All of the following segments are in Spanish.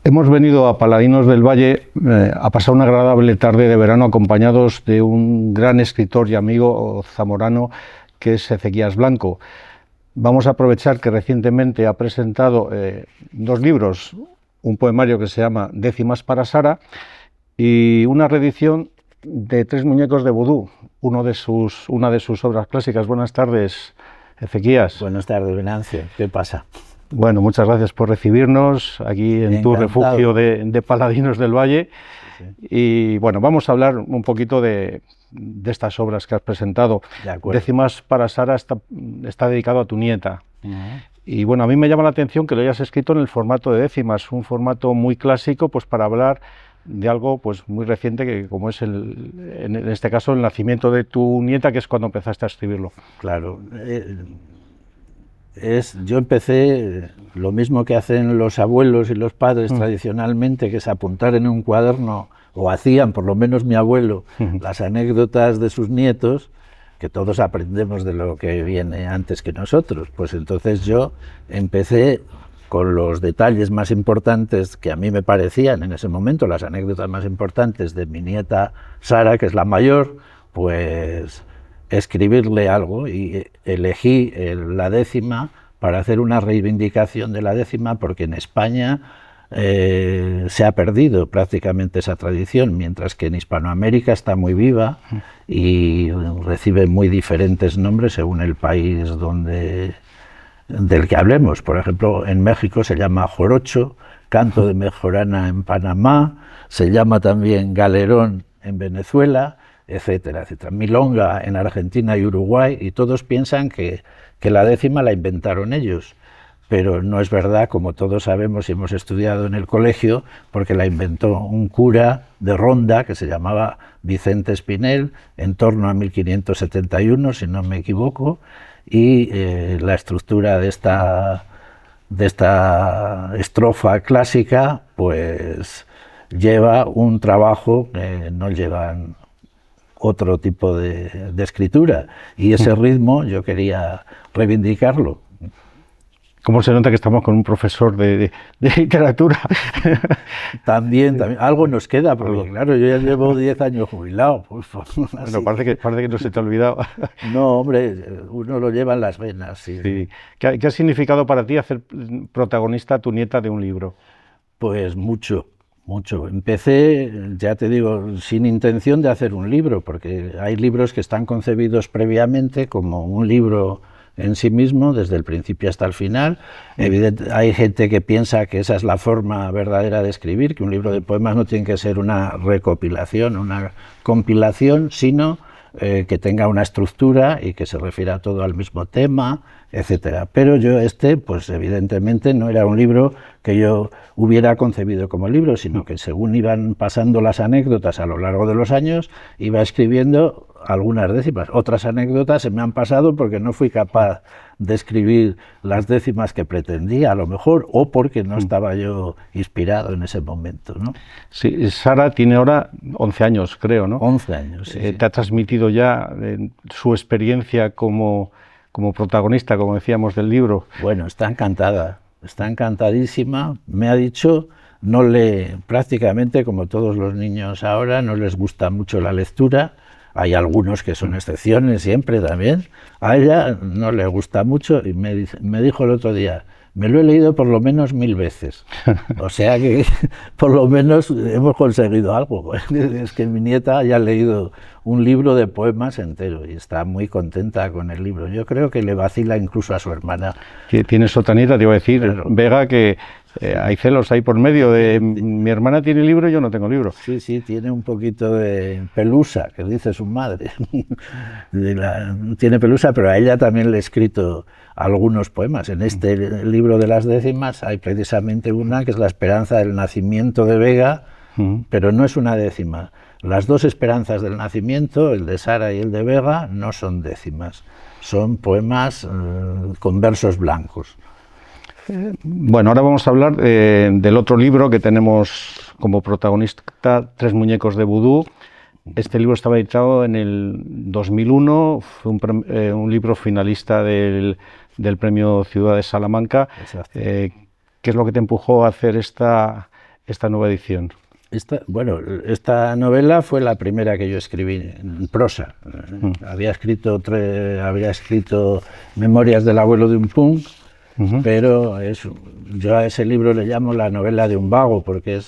Hemos venido a Paladinos del Valle a pasar una agradable tarde de verano acompañados de un gran escritor y amigo zamorano que es Ezequías Blanco. Vamos a aprovechar que recientemente ha presentado dos libros, un poemario que se llama Décimas para Sara y una reedición de Tres muñecos de vudú, una de sus obras clásicas. Buenas tardes, Ezequías. Buenas tardes, Venancio. ¿Qué pasa? Bueno, muchas gracias por recibirnos aquí en tu refugio de Paladinos del Valle. Sí. Y bueno, vamos a hablar un poquito de estas obras que has presentado. Décimas para Sara está dedicado a tu nieta. Y bueno, a mí me llama la atención que lo hayas escrito en el formato de décimas, un formato muy clásico pues para hablar de algo pues muy reciente, que como es en este caso el nacimiento de tu nieta, que es cuando empezaste a escribirlo. Claro. Yo empecé lo mismo que hacen los abuelos y los padres tradicionalmente, que es apuntar en un cuaderno, o hacían por lo menos mi abuelo, las anécdotas de sus nietos, que todos aprendemos de lo que viene antes que nosotros. Pues entonces yo empecé con los detalles más importantes que a mí me parecían en ese momento, las anécdotas más importantes de mi nieta Sara, que es la mayor, pues escribirle algo, y elegí la décima para hacer una reivindicación de la décima, porque en España se ha perdido prácticamente esa tradición, mientras que en Hispanoamérica está muy viva y recibe muy diferentes nombres según el país del que hablemos. Por ejemplo, en México se llama jorocho, canto de mejorana en Panamá, se llama también galerón en Venezuela, etcétera, etcétera. Milonga en Argentina y Uruguay, y todos piensan que la décima la inventaron ellos, pero no es verdad, como todos sabemos y hemos estudiado en el colegio, porque la inventó un cura de Ronda que se llamaba Vicente Espinel en torno a 1571, si no me equivoco, y la estructura de esta estrofa clásica pues lleva un trabajo que no llevan otro tipo de escritura, y ese ritmo yo quería reivindicarlo. ¿Cómo se nota que estamos con un profesor de literatura? También, algo nos queda, porque claro, yo ya llevo 10 años jubilado. Pues, bueno, parece que no se te ha olvidado. No, hombre, uno lo lleva en las venas. Sí. Sí. ¿Qué ha significado para ti hacer protagonista a tu nieta de un libro? Pues mucho. Mucho. Empecé, ya te digo, sin intención de hacer un libro, porque hay libros que están concebidos previamente como un libro en sí mismo, desde el principio hasta el final. Hay gente que piensa que esa es la forma verdadera de escribir, que un libro de poemas no tiene que ser una recopilación, una compilación, sino que tenga una estructura y que se refiera todo al mismo tema, etcétera. Pero yo pues evidentemente no era un libro que yo hubiera concebido como libro, sino que según iban pasando las anécdotas a lo largo de los años, iba escribiendo algunas décimas. Otras anécdotas se me han pasado porque no fui capaz de escribir las décimas que pretendía, a lo mejor, o porque no estaba yo inspirado en ese momento, ¿no? Sí, Sara tiene ahora 11 años, creo, ¿no? 11 años, sí. ¿Te ha transmitido ya su experiencia como protagonista, como decíamos, del libro? Bueno, está encantada, está encantadísima. Me ha dicho, prácticamente como todos los niños ahora, no les gusta mucho la lectura. Hay algunos que son excepciones siempre también. A ella no le gusta mucho y me dijo el otro día, me lo he leído por lo menos 1000 veces. O sea que por lo menos hemos conseguido algo. Es que mi nieta haya leído un libro de poemas entero y está muy contenta con el libro. Yo creo que le vacila incluso a su hermana. Tienes otra nieta, te iba a decir, claro. Vega, que hay celos ahí por medio de mi hermana tiene libro y yo no tengo libro. Sí, sí, tiene un poquito de pelusa, que dice su madre. Tiene pelusa, pero a ella también le he escrito algunos poemas. En este libro de las décimas hay precisamente una que es La esperanza del nacimiento de Vega, pero no es una décima. Las dos esperanzas del nacimiento, el de Sara y el de Vega, no son décimas. Son poemas con versos blancos. Bueno, ahora vamos a hablar del otro libro que tenemos como protagonista, Tres muñecos de vudú. Este libro estaba editado en el 2001, fue un libro finalista del Premio Ciudad de Salamanca. ¿Qué es lo que te empujó a hacer esta esta nueva edición? Esta novela fue la primera que yo escribí en prosa. Había escrito Memorias del abuelo de un punk, pero yo a ese libro le llamo la novela de un vago, porque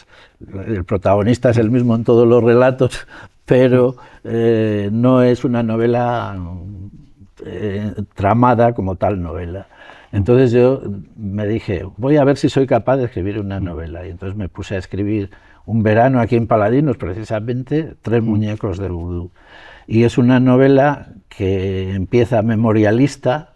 el protagonista es el mismo en todos los relatos, pero no es una novela tramada como tal novela. Entonces yo me dije, voy a ver si soy capaz de escribir una novela, y entonces me puse a escribir un verano aquí en Paladinos, precisamente, 3 muñecos del vudú. Y es una novela que empieza memorialista,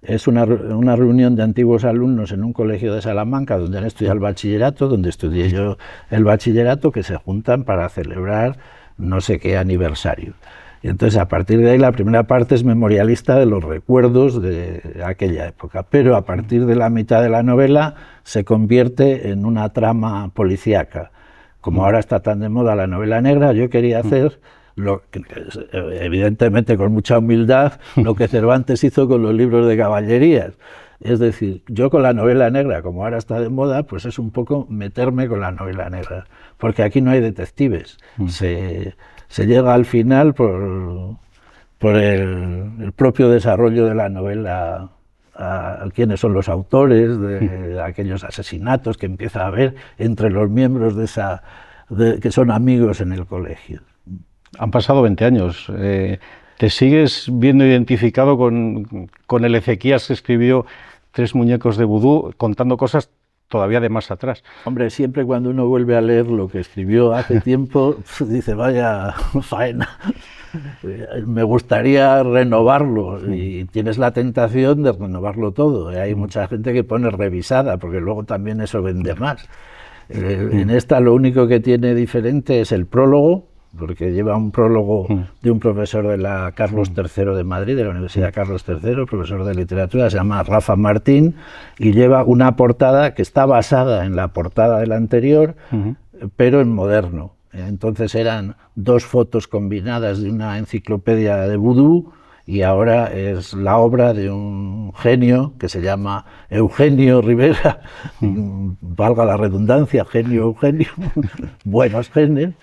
es una reunión de antiguos alumnos en un colegio de Salamanca, donde han estudiado el bachillerato, donde estudié yo el bachillerato, que se juntan para celebrar no sé qué aniversario. Y entonces, a partir de ahí, la primera parte es memorialista de los recuerdos de aquella época, pero a partir de la mitad de la novela se convierte en una trama policíaca. Como ahora está tan de moda la novela negra, yo quería hacer, evidentemente con mucha humildad, lo que Cervantes hizo con los libros de caballerías. Es decir, yo con la novela negra, como ahora está de moda, pues es un poco meterme con la novela negra, porque aquí no hay detectives. Se llega al final por el propio desarrollo de la novela, a quiénes son los autores de aquellos asesinatos que empieza a haber entre los miembros que son amigos en el colegio. Han pasado 20 años. ¿Te sigues viendo identificado con el Ezequías que escribió 3 muñecos de vudú, contando cosas todavía de más atrás? Hombre, siempre cuando uno vuelve a leer lo que escribió hace tiempo, dice, vaya faena, me gustaría renovarlo, y tienes la tentación de renovarlo todo. Hay mucha gente que pone revisada, porque luego también eso vende más. En esta lo único que tiene diferente es el prólogo, porque lleva un prólogo de un profesor de la Carlos III de Madrid, de la Universidad Carlos III, profesor de literatura, se llama Rafa Martín, y lleva una portada que está basada en la portada del anterior, pero en moderno. Entonces eran 2 fotos combinadas de una enciclopedia de vudú, y ahora es la obra de un genio que se llama Eugenio Rivera, valga la redundancia, genio Eugenio, buenos genes.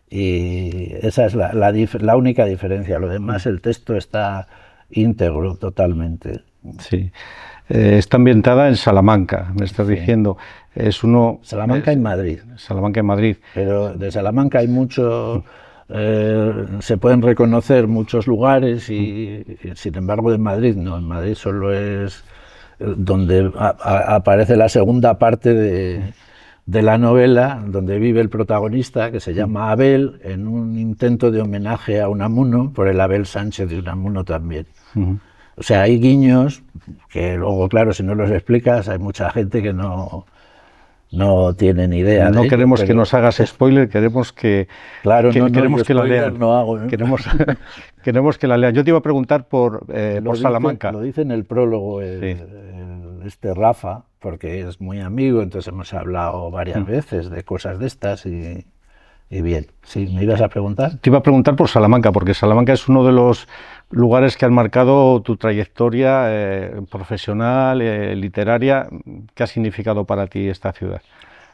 Y esa es la única diferencia. Lo demás, el texto está íntegro totalmente. Sí. Está ambientada en Salamanca, me estás diciendo. Salamanca y Madrid. Salamanca y Madrid. Pero de Salamanca hay mucho... se pueden reconocer muchos lugares, y sin embargo de Madrid no. En Madrid solo es donde aparece la segunda parte de la novela, donde vive el protagonista, que se llama Abel, en un intento de homenaje a Unamuno, por el Abel Sánchez de Unamuno también. O sea, hay guiños que luego, claro, si no los explicas, hay mucha gente que no tiene ni idea. No queremos que nos hagas spoiler, queremos que, queremos que la lean. No hago, ¿eh? Queremos que la lean. Yo te iba a preguntar por Salamanca. Lo dice en el prólogo Rafa, porque es muy amigo, entonces hemos hablado varias veces de cosas de estas, y bien. ¿Sí? ¿Me ibas a preguntar? Te iba a preguntar por Salamanca, porque Salamanca es uno de los lugares que han marcado tu trayectoria profesional, literaria. ¿Qué ha significado para ti esta ciudad?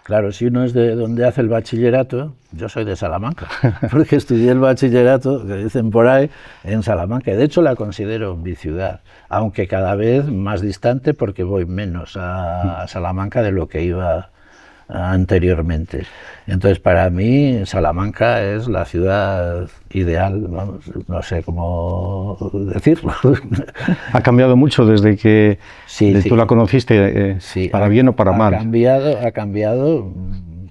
Claro, si uno es de donde hace el bachillerato, yo soy de Salamanca, porque estudié el bachillerato, que dicen por ahí, en Salamanca. De hecho, la considero mi ciudad, aunque cada vez más distante, porque voy menos a Salamanca de lo que iba anteriormente. Entonces, para mí, Salamanca es la ciudad ideal, vamos, no sé cómo decirlo. Ha cambiado mucho desde que tú la conociste, para bien o para mal. Ha cambiado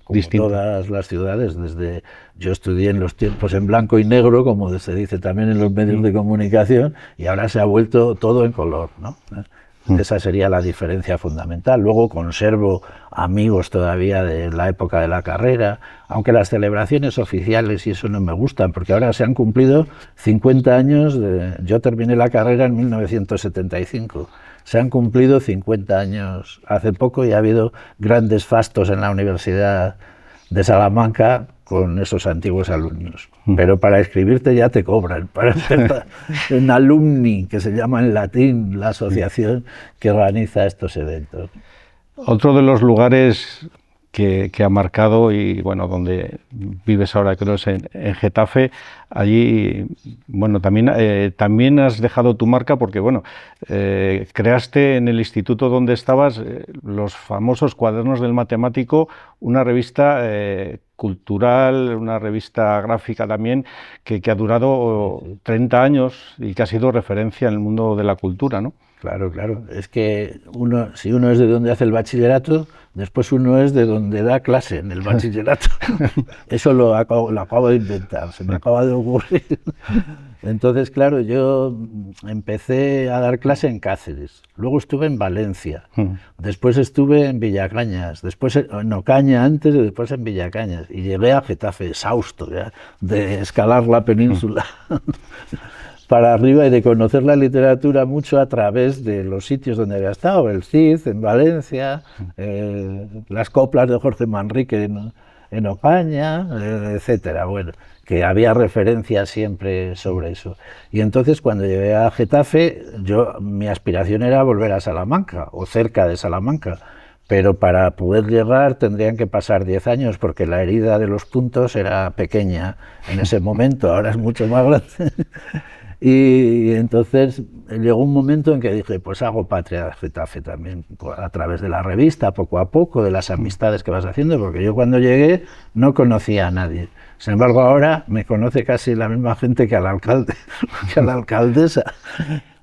como todas las ciudades. Yo estudié en los tiempos en blanco y negro, como se dice también en los medios de comunicación, y ahora se ha vuelto todo en color, ¿no? Esa sería la diferencia fundamental. Luego conservo amigos todavía de la época de la carrera, aunque las celebraciones oficiales y eso no me gustan, porque ahora se han cumplido 50 años. Yo terminé la carrera en 1975. Se han cumplido 50 años hace poco, y ha habido grandes fastos en la Universidad de Salamanca con esos antiguos alumnos. Pero para escribirte ya te cobran, para ser un alumni, que se llama en latín la asociación que organiza estos eventos. Otro de los lugares que ha marcado, y bueno, donde vives ahora, creo es en Getafe. Allí, bueno, también has dejado tu marca, porque bueno, creaste en el instituto donde estabas los famosos Cuadernos del Matemático, una revista cultural, una revista gráfica también, que ha durado 30 años y que ha sido referencia en el mundo de la cultura, ¿no? Claro, claro. Es que si uno es de donde hace el bachillerato, después uno es de donde da clase en el bachillerato. Eso lo acabo de inventar, se me acaba de ocurrir. Entonces, claro, yo empecé a dar clase en Cáceres, luego estuve en Valencia, después estuve en Villacañas, después en Ocaña antes y después en Villacañas, y llegué a Getafe, exhausto ya, de escalar la península. Para arriba y de conocer la literatura mucho a través de los sitios donde había estado, el CID en Valencia, las coplas de Jorge Manrique en Ocaña, etcétera. Bueno, que había referencias siempre sobre eso. Y entonces cuando llegué a Getafe, mi aspiración era volver a Salamanca o cerca de Salamanca. Pero para poder llegar tendrían que pasar 10 años, porque la herida de los puntos era pequeña en ese momento, ahora es mucho más grande. Y entonces llegó un momento en que dije, pues hago patria de Getafe también, a través de la revista, poco a poco, de las amistades que vas haciendo, porque yo cuando llegué no conocía a nadie. Sin embargo, ahora me conoce casi la misma gente que al alcalde, que a la alcaldesa,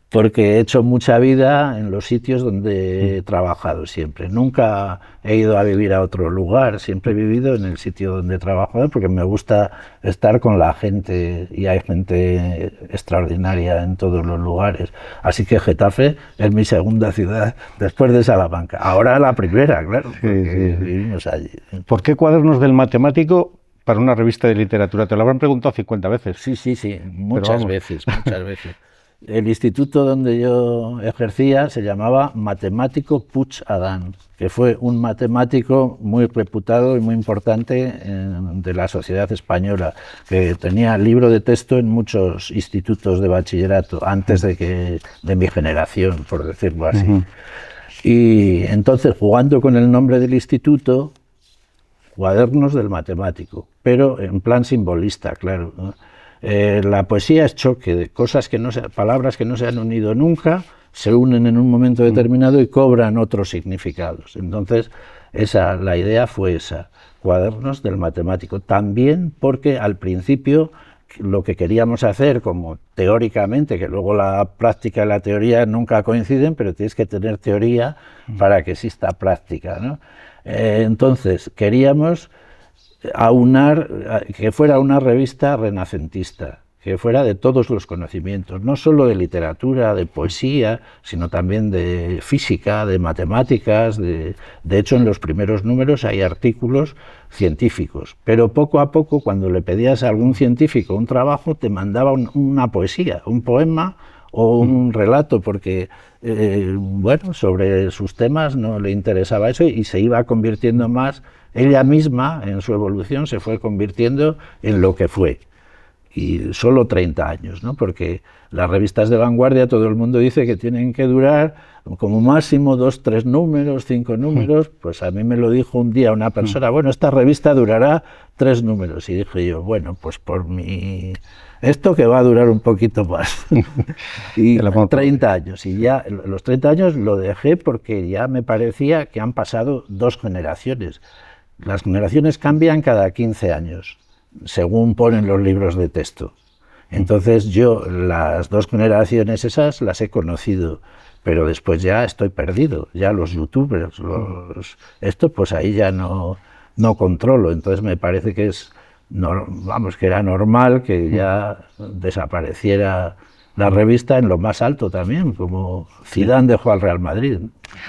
porque he hecho mucha vida en los sitios donde he trabajado siempre. Nunca he ido a vivir a otro lugar, siempre he vivido en el sitio donde he trabajado, porque me gusta estar con la gente, y hay gente extraordinaria en todos los lugares. Así que Getafe es mi segunda ciudad, después de Salamanca. Ahora la primera, claro, porque vivimos allí. ¿Por qué Cuadernos del Matemático para una revista de literatura? Te lo habrán preguntado 50 veces. Sí, muchas veces. El instituto donde yo ejercía se llamaba Matemático Puig Adán, que fue un matemático muy reputado y muy importante de la sociedad española, que tenía libro de texto en muchos institutos de bachillerato, antes de mi generación, por decirlo así. Y entonces, jugando con el nombre del instituto, Cuadernos del Matemático, pero en plan simbolista, claro, ¿no? La poesía es choque de cosas palabras que no se han unido nunca, se unen en un momento determinado y cobran otros significados. Entonces, la idea fue esa, Cuadernos del Matemático. También porque al principio lo que queríamos hacer, como teóricamente, que luego la práctica y la teoría nunca coinciden, pero tienes que tener teoría para que exista práctica, ¿no? Entonces, queríamos aunar, que fuera una revista renacentista, que fuera de todos los conocimientos, no solo de literatura, de poesía, sino también de física, de matemáticas. De hecho, en los primeros números hay artículos científicos, pero poco a poco, cuando le pedías a algún científico un trabajo, te mandaba una poesía, un poema o un relato, porque bueno, sobre sus temas no le interesaba eso, y se iba convirtiendo más. Ella misma, en su evolución, se fue convirtiendo en lo que fue. Y solo 30 años, ¿no? Porque las revistas de vanguardia, todo el mundo dice que tienen que durar como máximo 2, 3 números, 5 números. Pues a mí me lo dijo un día una persona, bueno, esta revista durará 3 números. Y dije yo, bueno, pues por mi... esto que va a durar un poquito más. Y 30 años. Y ya los 30 años lo dejé porque ya me parecía que han pasado 2 generaciones. Las generaciones cambian cada 15 años, según ponen los libros de texto. Entonces yo las 2 generaciones esas las he conocido, pero después ya estoy perdido. Ya los youtubers, esto pues ahí ya no controlo. Entonces me parece que que era normal que ya desapareciera la revista en lo más alto también, como Zidane dejó al Real Madrid.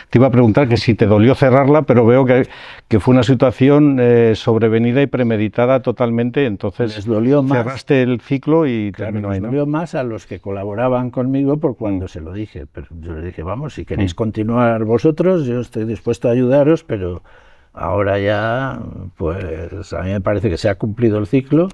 Te iba a preguntar que si te dolió cerrarla, pero veo que fue una situación sobrevenida y premeditada totalmente, entonces les dolió más, cerraste el ciclo y terminó ahí, ¿no? Les dolió más a los que colaboraban conmigo por cuando se lo dije, pero yo les dije, vamos, si queréis continuar vosotros, yo estoy dispuesto a ayudaros, pero ahora ya, pues a mí me parece que se ha cumplido el ciclo.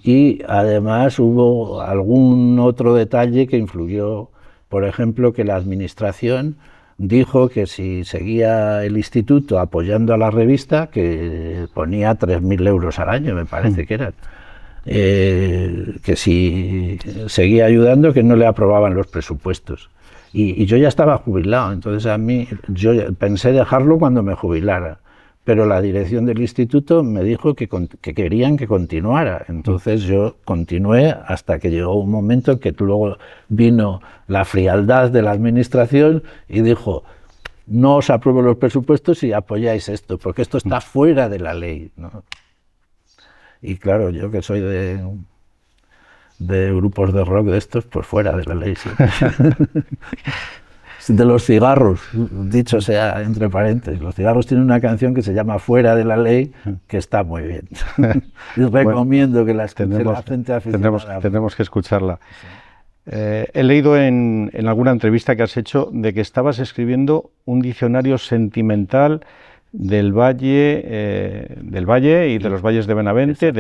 Y además hubo algún otro detalle que influyó, por ejemplo, que la administración dijo que si seguía el instituto apoyando a la revista, que ponía 3.000 euros al año, me parece que eran, que si seguía ayudando, que no le aprobaban los presupuestos. Y yo ya estaba jubilado, entonces yo pensé dejarlo cuando me jubilara, pero la dirección del instituto me dijo que querían que continuara, entonces yo continué hasta que llegó un momento en que luego vino la frialdad de la administración y dijo: no os apruebo los presupuestos si apoyáis esto, porque esto está fuera de la ley, ¿no? Y claro, yo que soy de grupos de rock de estos, pues fuera de la ley, sí. De los cigarros, dicho sea entre paréntesis, los cigarros tienen una canción que se llama Fuera de la Ley, que está muy bien. Y recomiendo que la escuche la gente aficionada. Tendremos que escucharla. He leído en alguna entrevista que has hecho de que estabas escribiendo un diccionario sentimental del Valle y de los valles de Benavente.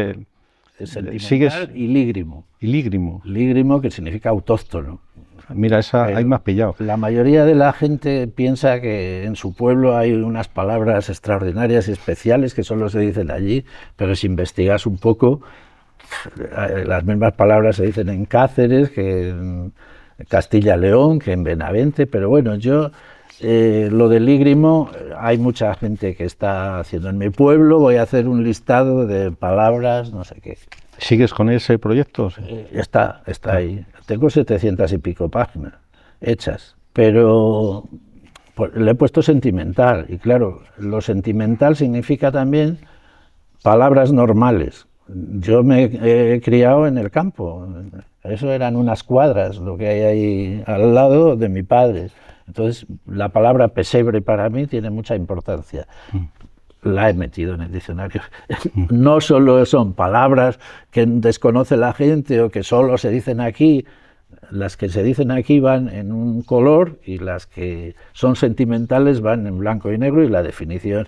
Sentimental y lígrimo. Lígrimo, que significa autóctono. Mira, ahí me has pillado. La mayoría de la gente piensa que en su pueblo hay unas palabras extraordinarias y especiales que solo se dicen allí, pero si investigas un poco, las mismas palabras se dicen en Cáceres, que en Castilla-León, que en Benavente, pero bueno, yo lo del lígrimo, hay mucha gente que está haciendo en mi pueblo, voy a hacer un listado de palabras, no sé qué. ¿Sigues con ese proyecto? Está ahí. Tengo 700 y pico páginas hechas, pero pues, le he puesto sentimental, y claro, lo sentimental significa también palabras normales. Yo me he criado en el campo, eso eran unas cuadras, lo que hay ahí al lado de mi padre. Entonces, la palabra pesebre para mí tiene mucha importancia. La he metido en el diccionario. No solo son palabras que desconoce la gente o que solo se dicen aquí, las que se dicen aquí van en un color y las que son sentimentales van en blanco y negro, y la definición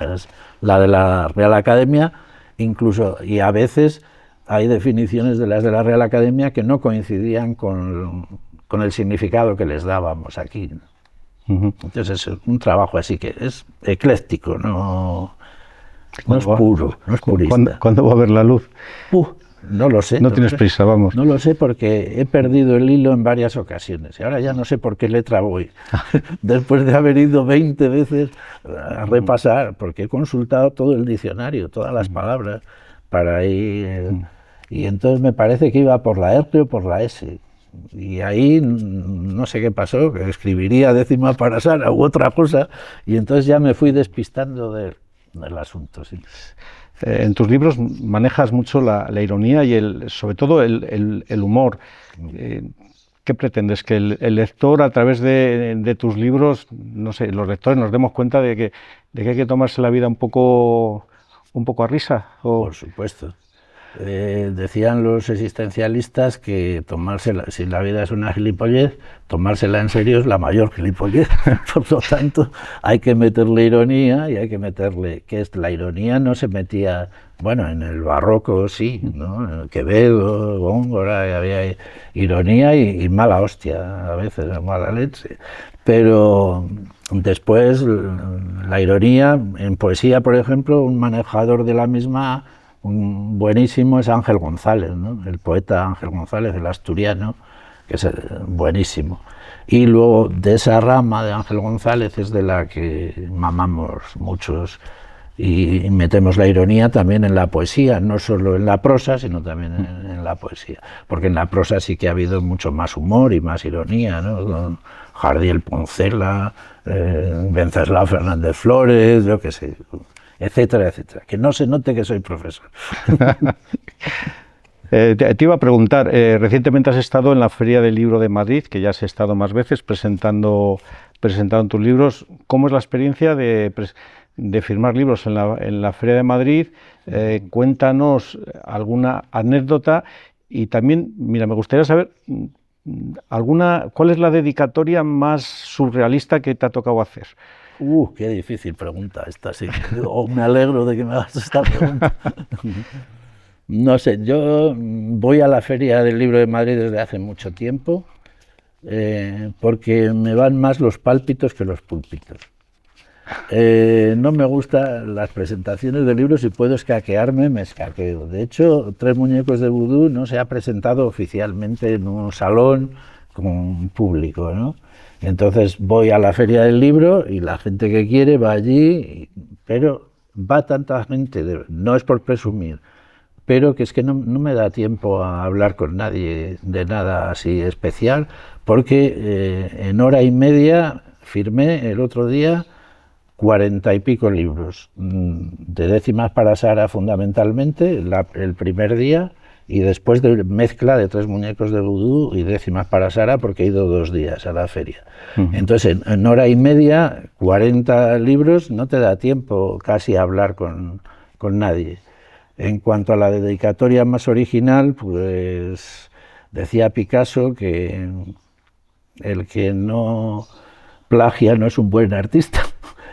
es la de la Real Academia, incluso, y a veces hay definiciones de las de la Real Academia que no coincidían con el significado que les dábamos aquí. Entonces es un trabajo así que es ecléctico, no es puro, no es purista. ¿Cuándo va a ver la luz? No lo sé. No tienes prisa, vamos. No lo sé porque he perdido el hilo en varias ocasiones y ahora ya no sé por qué letra voy. Después de haber ido 20 veces a repasar, porque he consultado todo el diccionario, todas las palabras, para ir... Y entonces me parece que iba por la R o por la S. Y ahí no sé qué pasó, que escribiría décima para Sara u otra cosa, y entonces ya me fui despistando del asunto. Sí. En tus libros manejas mucho la ironía y sobre todo el humor. ¿Qué pretendes? ¿Que el lector, a través de tus libros, no sé, los lectores nos demos cuenta de que hay que tomarse la vida un poco a risa? Por supuesto. Decían los existencialistas que si la vida es una gilipollez, tomársela en serio es la mayor gilipollez. Por lo tanto, hay que meterle ironía y hay que meterle... La ironía no se metía... Bueno, en el barroco sí, ¿no? En Quevedo, Góngora, había ironía y mala hostia, a veces, mala leche. Pero después, la ironía, en poesía, por ejemplo, un manejador de la misma... buenísimo es Ángel González, ¿no? El poeta Ángel González, el asturiano, que es buenísimo. Y luego de esa rama de Ángel González es de la que mamamos muchos y metemos la ironía también en la poesía, no solo en la prosa, sino también en la poesía. Porque en la prosa sí que ha habido mucho más humor y más ironía, ¿no? Con Jardiel Poncela, Venceslao Fernández Flores, yo qué sé... etcétera, etcétera. Que no se note que soy profesor. Te iba a preguntar, recientemente has estado en la Feria del Libro de Madrid, que ya has estado más veces presentando tus libros. ¿Cómo es la experiencia de firmar libros en la Feria de Madrid? Cuéntanos alguna anécdota y también, mira, me gustaría saber ¿cuál es la dedicatoria más surrealista que te ha tocado hacer? Qué difícil pregunta esta, sí. Me alegro de que me hagas esta pregunta. No sé, yo voy a la Feria del Libro de Madrid desde hace mucho tiempo porque me van más los pálpitos que los púlpitos. No me gustan las presentaciones de libros, si puedo escaquearme, me escaqueo. De hecho, Tres muñecos de vudú no se ha presentado oficialmente en un salón con público, ¿no? Entonces voy a la feria del libro y la gente que quiere va allí, pero va tanta gente, no es por presumir, pero que es que no me da tiempo a hablar con nadie de nada así especial, porque en hora y media firmé el otro día 40 y pico libros, de décimas para Sara fundamentalmente, el primer día, y después de mezcla de Tres muñecos de vudú y décimas para Sara, porque he ido 2 días a la feria. Entonces, en hora y media, 40 libros, no te da tiempo casi a hablar con nadie. En cuanto a la dedicatoria más original, pues decía Picasso que el que no plagia no es un buen artista.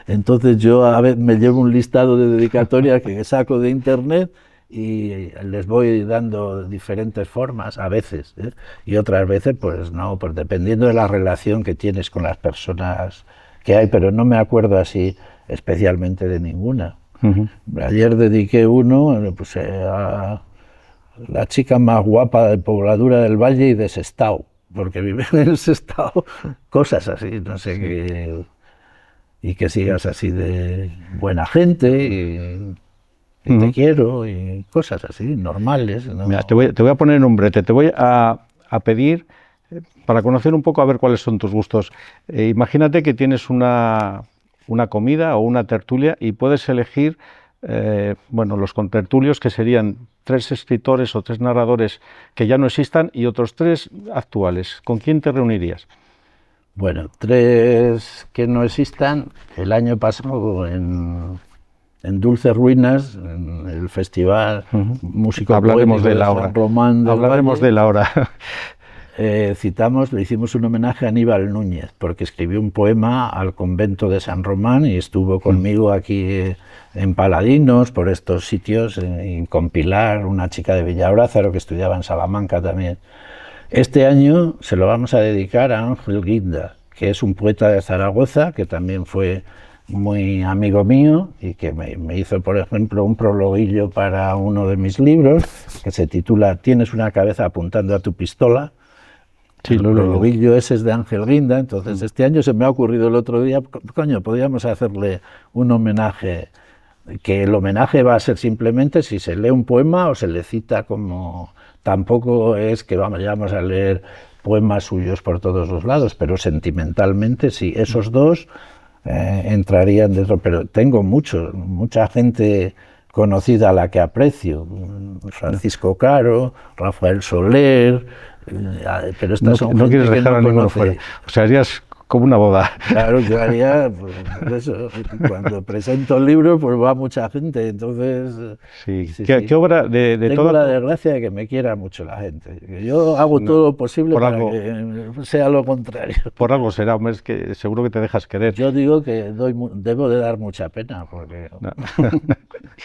Entonces yo a veces me llevo un listado de dedicatorias que saco de internet y les voy dando diferentes formas a veces, y otras veces pues no, pues dependiendo de la relación que tienes con las personas que hay, pero no me acuerdo así especialmente de ninguna. Ayer dediqué uno pues, a la chica más guapa de Pobladura del Valle y de Sestao, porque vive en Sestao, cosas así, no sé qué. Y que sigas así de buena gente y te quiero y cosas así, normales, ¿no? Mira, te voy a poner un brete, te voy a pedir, para conocer un poco a ver cuáles son tus gustos. Imagínate que tienes una comida o una tertulia y puedes elegir, bueno, los contertulios, que serían 3 escritores o 3 narradores que ya no existan y otros 3 actuales. ¿Con quién te reunirías? Bueno, 3 que no existan. El año pasado en Dulces Ruinas, en el festival músico Hablaremos de la San Román del Hablaremos Valle, de la hora. le hicimos un homenaje a Aníbal Núñez, porque escribió un poema al convento de San Román y estuvo conmigo aquí en Paladinos, por estos sitios, y con Pilar, una chica de Villabrázaro que estudiaba en Salamanca también. Este año se lo vamos a dedicar a Ángel Guinda, que es un poeta de Zaragoza, que también fue muy amigo mío y que me hizo, por ejemplo, un prologuillo para uno de mis libros, que se titula Tienes una cabeza apuntando a tu pistola. Sí, el prologuillo ese es de Ángel Guinda. Entonces este año se me ha ocurrido el otro día, coño, podríamos hacerle un homenaje, que el homenaje va a ser simplemente si se lee un poema o se le cita como... Tampoco es que vamos a leer poemas suyos por todos los lados, pero sentimentalmente sí, esos 2 entrarían dentro. Pero tengo mucha gente conocida a la que aprecio, Francisco Caro, Rafael Soler, pero estas son no quieres gente dejar que a no ninguno conoce. fuera. O sea, harías como una boda. Claro, yo haría, pues eso, cuando presento el libro, pues va mucha gente, entonces... Sí. ¿Qué obra de Tengo la desgracia de que me quiera mucho la gente. Yo hago todo lo posible para que sea lo contrario. Por algo será, hombre, es que seguro que te dejas querer. Yo digo que debo de dar mucha pena, porque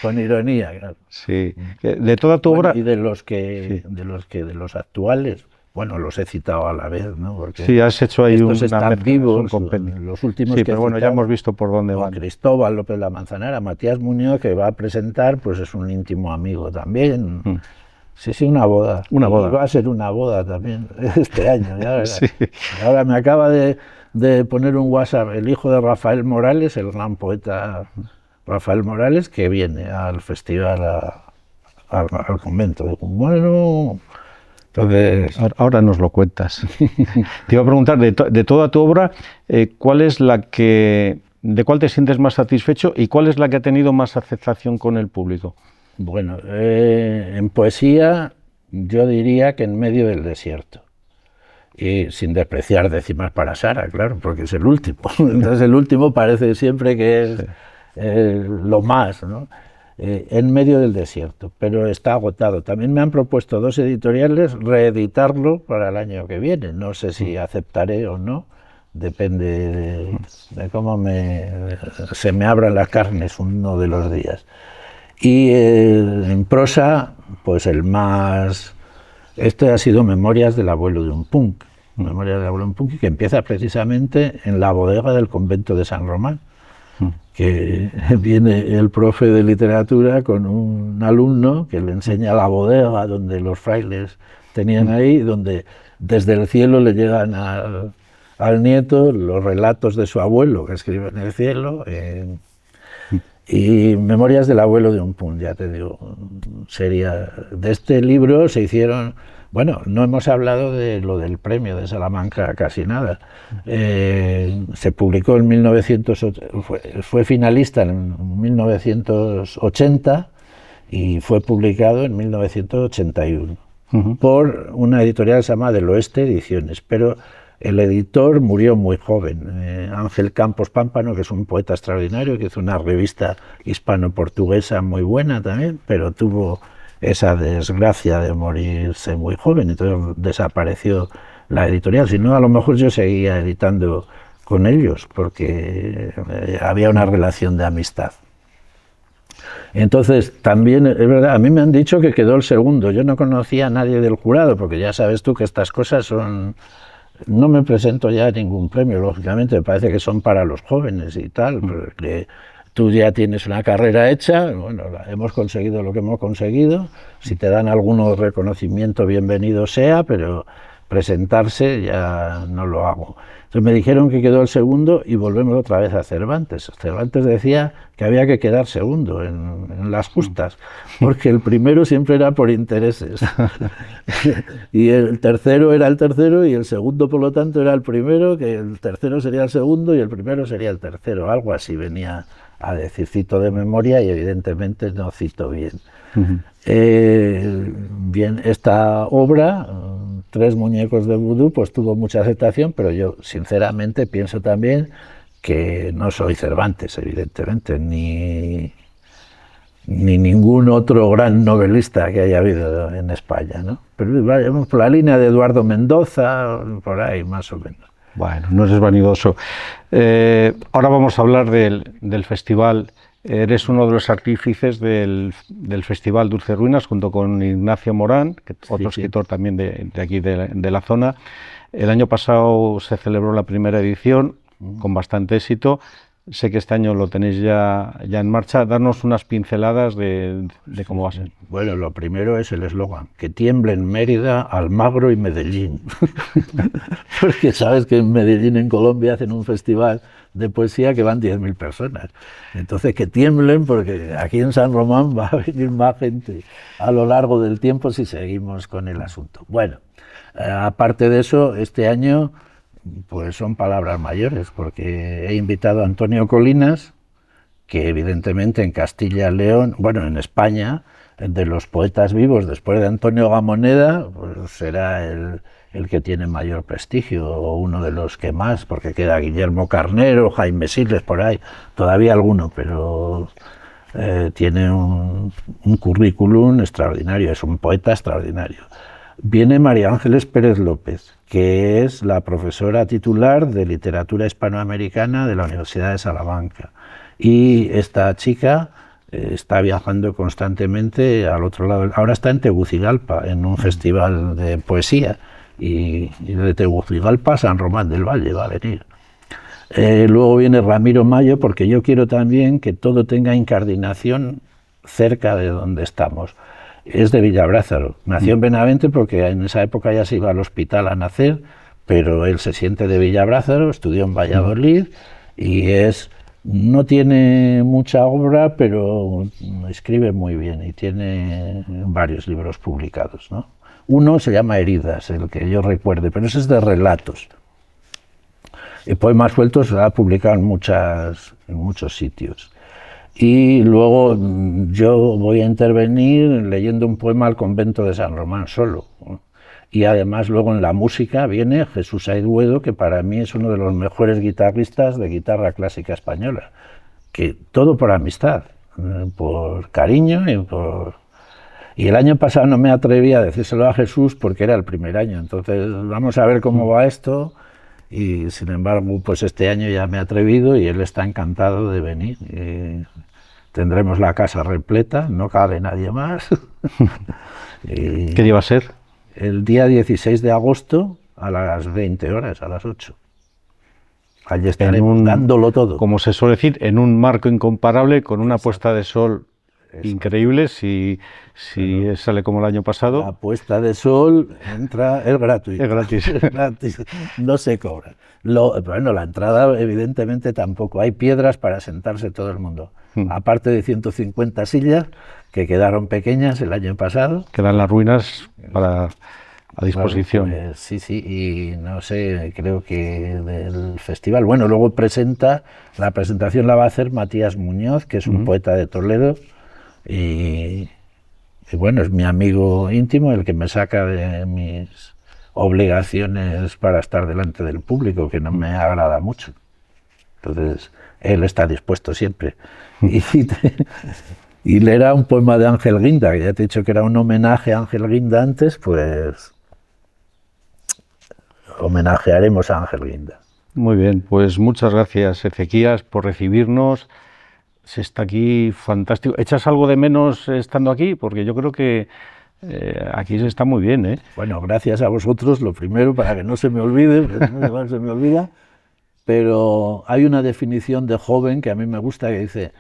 con ironía, claro. Sí. De toda tu obra... Y de los actuales... Bueno, los he citado a la vez, ¿no? Porque sí, has hecho ahí estos están vivos, los últimos sí, que pero bueno, ya hemos visto por dónde van. Cristóbal López La Manzanera, Matías Muñoz, que va a presentar, pues es un íntimo amigo también. Sí, una boda. Una boda. Y va a ser una boda también este año. Ya, sí. Ahora me acaba de poner un WhatsApp el hijo de Rafael Morales, el gran poeta Rafael Morales, que viene al festival, al convento. Digo, bueno... Entonces, ahora nos lo cuentas. Te iba a preguntar, de toda tu obra, ¿de cuál te sientes más satisfecho y cuál es la que ha tenido más aceptación con el público? Bueno, en poesía yo diría que En medio del desierto. Y sin despreciar Décimas para Sara, claro, porque es el último. Entonces el último parece siempre que es lo más, ¿no? En medio del desierto, pero está agotado. También me han propuesto 2 editoriales reeditarlo para el año que viene. No sé si aceptaré o no, depende de cómo se me abran las carnes uno de los días. Y en prosa, pues el más... Este ha sido Memorias del abuelo de un punk, Memorias del abuelo de un punky, que empieza precisamente en la bodega del convento de San Román, que viene el profe de literatura con un alumno que le enseña la bodega donde los frailes tenían ahí, donde desde el cielo le llegan al nieto los relatos de su abuelo que escribe en el cielo, y Memorias del abuelo de un punky, ya te digo, sería de este libro se hicieron. Bueno, no hemos hablado de lo del premio de Salamanca, casi nada. Se publicó en 1980, fue finalista en 1980 y fue publicado en 1981 por una editorial que se llama Del Oeste Ediciones, pero el editor murió muy joven. Ángel Campos Pámpano, que es un poeta extraordinario, que hizo una revista hispano-portuguesa muy buena también, pero tuvo esa desgracia de morirse muy joven, entonces desapareció la editorial. Si no, a lo mejor yo seguía editando con ellos, porque había una relación de amistad. Entonces, también, es verdad, a mí me han dicho que quedó el segundo. Yo no conocía a nadie del jurado, porque ya sabes tú que estas cosas son... No me presento ya a ningún premio, lógicamente, me parece que son para los jóvenes y tal, porque tú ya tienes una carrera hecha, bueno, hemos conseguido lo que hemos conseguido, si te dan algún reconocimiento, bienvenido sea, pero presentarse ya no lo hago. Entonces me dijeron que quedó el segundo y volvemos otra vez a Cervantes. Cervantes decía que había que quedar segundo en las justas, porque el primero siempre era por intereses. Y el tercero era el tercero y el segundo, por lo tanto, era el primero, que el tercero sería el segundo y el primero sería el tercero. Algo así venía a decir, cito de memoria y evidentemente no cito bien. Bien, esta obra, Tres muñecos de vudú, pues tuvo mucha aceptación, pero yo sinceramente pienso también que no soy Cervantes, evidentemente, ni ningún otro gran novelista que haya habido en España, ¿no? Pero vayamos por la línea de Eduardo Mendoza, por ahí más o menos. Bueno, no eres vanidoso. Ahora vamos a hablar del festival. Eres uno de los artífices del Festival Dulce Ruinas, junto con Ignacio Morán, otro escritor también de aquí de la zona. El año pasado se celebró la primera edición con bastante éxito. Sé que este año lo tenéis ya en marcha. Darnos unas pinceladas de cómo va a ser. Bueno, lo primero es el eslogan: que tiemblen Mérida, Almagro y Medellín. Porque sabes que en Medellín, en Colombia, hacen un festival de poesía que van 10.000 personas. Entonces que tiemblen, porque aquí en San Román va a venir más gente a lo largo del tiempo si seguimos con el asunto. Bueno, aparte de eso, este año pues son palabras mayores, porque he invitado a Antonio Colinas, que evidentemente en Castilla y León, bueno, en España, de los poetas vivos, después de Antonio Gamoneda, pues será el que tiene mayor prestigio, o uno de los que más, porque queda Guillermo Carnero, Jaime Siles, por ahí, todavía alguno, pero tiene un currículum extraordinario, es un poeta extraordinario. Viene María Ángeles Pérez López, que es la profesora titular de literatura hispanoamericana de la Universidad de Salamanca. Y esta chica está viajando constantemente al otro lado. Ahora está en Tegucigalpa, en un festival de poesía. Y de Tegucigalpa a San Román del Valle va a venir. Luego viene Ramiro Mayo, porque yo quiero también que todo tenga incardinación cerca de donde estamos. Es de Villabrázaro, nació en Benavente porque en esa época ya se iba al hospital a nacer, pero él se siente de Villabrázaro, estudió en Valladolid y no tiene mucha obra, pero escribe muy bien y tiene varios libros publicados, ¿no? Uno se llama Heridas, el que yo recuerde, pero ese es de relatos. Poemas sueltos se ha publicado en muchos sitios. Y luego yo voy a intervenir leyendo un poema al convento de San Román solo. Y además luego en la música viene Jesús Aizduedo, que para mí es uno de los mejores guitarristas de guitarra clásica española. Que todo por amistad, por cariño y el año pasado no me atreví a decírselo a Jesús porque era el primer año. Entonces vamos a ver cómo va esto. Y sin embargo, pues este año ya me he atrevido y él está encantado de venir. Tendremos la casa repleta, no cabe nadie más. ¿Qué día va a ser? El día 16 de agosto a las 20 horas, a las 8. Allí estaremos dándolo todo. Como se suele decir, en un marco incomparable, con una puesta de sol increíble, si sale como el año pasado. La puesta de sol es gratuita. Es gratis. Es gratis, no se cobra. Bueno, la entrada evidentemente tampoco. Hay piedras para sentarse todo el mundo. Aparte de 150 sillas que quedaron pequeñas el año pasado. Quedan las ruinas a disposición. Claro, pues, sí, y no sé, creo que del festival. Bueno, luego la presentación la va a hacer Matías Muñoz, que es un poeta de Toledo. Y bueno, es mi amigo íntimo, el que me saca de mis obligaciones para estar delante del público, que no me agrada mucho. Entonces, él está dispuesto siempre. Y leerá un poema de Ángel Guinda, que ya te he dicho que era un homenaje a Ángel Guinda antes, pues homenajearemos a Ángel Guinda. Muy bien, pues muchas gracias, Ezequías, por recibirnos. Se está aquí fantástico. ¿Echas algo de menos estando aquí? Porque yo creo que aquí se está muy bien, ¿eh? Bueno, gracias a vosotros, lo primero, para que no se me olvide, porque no se me olvida, pero hay una definición de joven que a mí me gusta, que dice,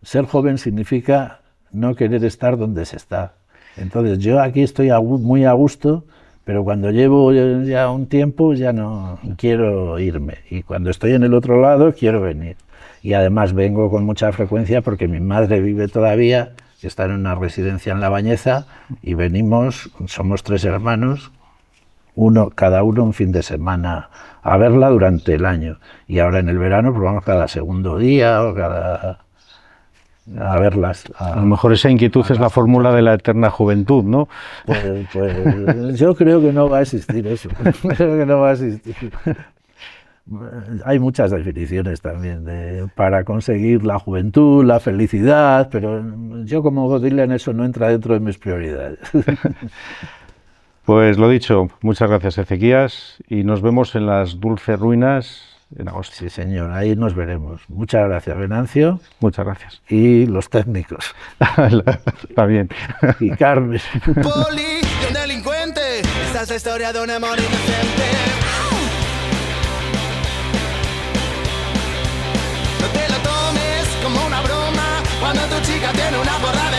ser joven significa no querer estar donde se está. Entonces yo aquí estoy muy a gusto, pero cuando llevo ya un tiempo ya no quiero irme, y cuando estoy en el otro lado quiero venir. Y además vengo con mucha frecuencia porque mi madre vive todavía, está en una residencia en La Bañeza, y venimos, somos 3 hermanos, cada uno un fin de semana a verla durante el año. Y ahora en el verano pues vamos cada segundo día o a verlas. A lo mejor esa inquietud es la fórmula de la eterna juventud, ¿no? Pues yo creo que no va a existir eso. Creo que no va a existir. Hay muchas definiciones también para conseguir la juventud, la felicidad, pero yo como Bob Dylan eso no entra dentro de mis prioridades. Pues lo dicho, muchas gracias, Ezequías, y nos vemos en las Dulces Ruinas en agosto. Sí, señor, ahí nos veremos. Muchas gracias, Venancio. Muchas gracias. Y los técnicos. Está bien. Y Carmen. Poli, de un delincuente, esta es la historia de un amor inocente. No te lo tomes como una broma cuando tu chica tiene una borra de